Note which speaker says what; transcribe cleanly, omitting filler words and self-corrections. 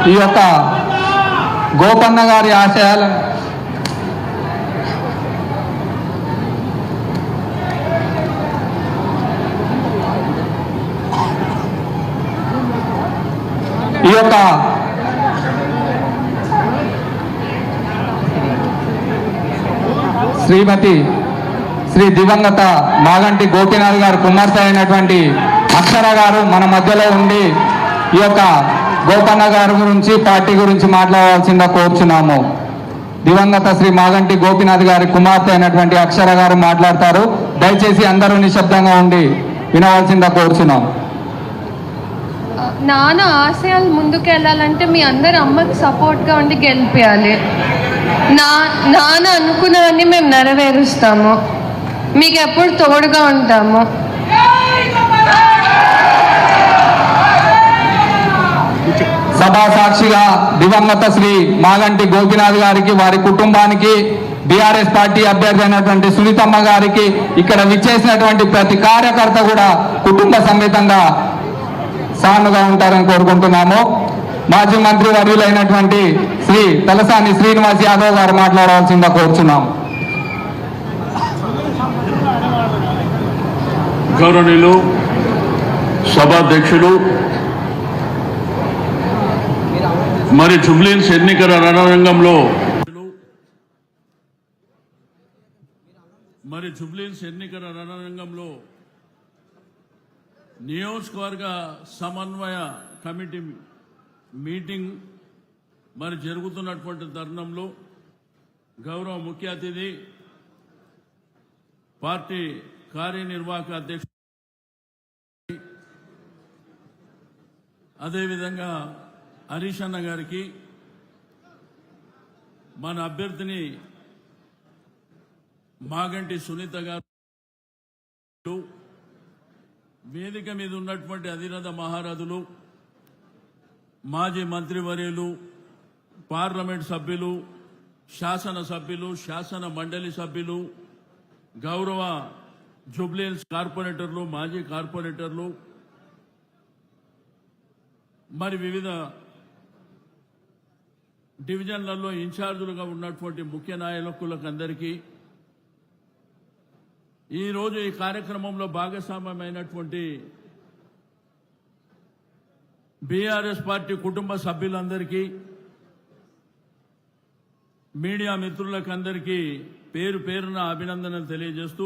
Speaker 1: ఈ యొక్క గోపన్న గారి ఆశయాలను ఈ యొక్క శ్రీ దివంగత మాగంటి గోపీనాథ్ గారు కుమార్తె అయినటువంటి అక్షర గారు మన మధ్యలో ఉండి ఈ యొక్క గోపన్న గారి గురించి పార్టీ గురించి మాట్లాడాల్సిందిగా కోరుచున్నాము. దివంగత శ్రీ మాగంటి గోపీనాథ్ గారి కుమార్తె అయినటువంటి అక్షర గారు మాట్లాడతారు. దయచేసి అందరూ నిశ్శబ్దంగా ఉండి వినవలసిందిగా కోరుచున్నాం.
Speaker 2: నాన్న ఆశయాలు ముందుకు వెళ్ళాలంటే మీ అందరు అమ్మకి సపోర్ట్గా ఉండి గెలిపించాలి. నాన్న అనుకున్నవన్నీ మేము నెరవేరుస్తాము, మీకు ఎప్పుడు తోడుగా ఉంటాము.
Speaker 1: సభా సాక్షిగా దివంగత శ్రీ మాగంటి గోపీనాథ్ గారికి, వారి కుటుంబానికి, బీఆర్ఎస్ పార్టీ అభ్యర్థి అయినటువంటి సునీతమ్మ గారికి, ఇక్కడ విచ్చేసినటువంటి ప్రతి కార్యకర్త కూడా కుటుంబ సమేతంగా సానుగా ఉంటారని కోరుకుంటున్నాము. మాజీ మంత్రి వర్యులైనటువంటి శ్రీ తలసాని శ్రీనివాస్ యాదవ్ గారు మాట్లాడవలసిందిగా కోరుచున్నాం.
Speaker 3: గౌరవనీయులు సభాధ్యక్షులు, మరి జుబ్లీహిల్స్ ఎన్నికల రణరంగంలో నియోజకవర్గ సమన్వయ కమిటీ మీటింగ్ మరి జరుగుతున్నటువంటి తరుణంలో గౌరవ ముఖ్య అతిథి పార్టీ కార్యనిర్వాహక అధ్యక్షుడు, అదేవిధంగా హరీష్ అన్న గారికి, మన అభ్యర్థిని మాగంటి సునీత గారు, వేదిక మీద ఉన్నటువంటి అధిరథ మహారథులు, మాజీ మంత్రివర్యులు, పార్లమెంట్ సభ్యులు, శాసనసభ్యులు, శాసన మండలి సభ్యులు, గౌరవ జుబ్లీహిల్స్ కార్పొరేటర్లు, మాజీ కార్పొరేటర్లు, మరి వివిధ డివిజన్లలో ఇన్ఛార్జీలుగా ఉన్నటువంటి ముఖ్య నాయకులకు అందరికీ, ఈరోజు ఈ కార్యక్రమంలో భాగస్వామ్యమైనటువంటి బీఆర్ఎస్ పార్టీ కుటుంబ సభ్యులందరికీ, మీడియా మిత్రులకు అందరికీ పేరు పేరున అభినందనలు తెలియజేస్తూ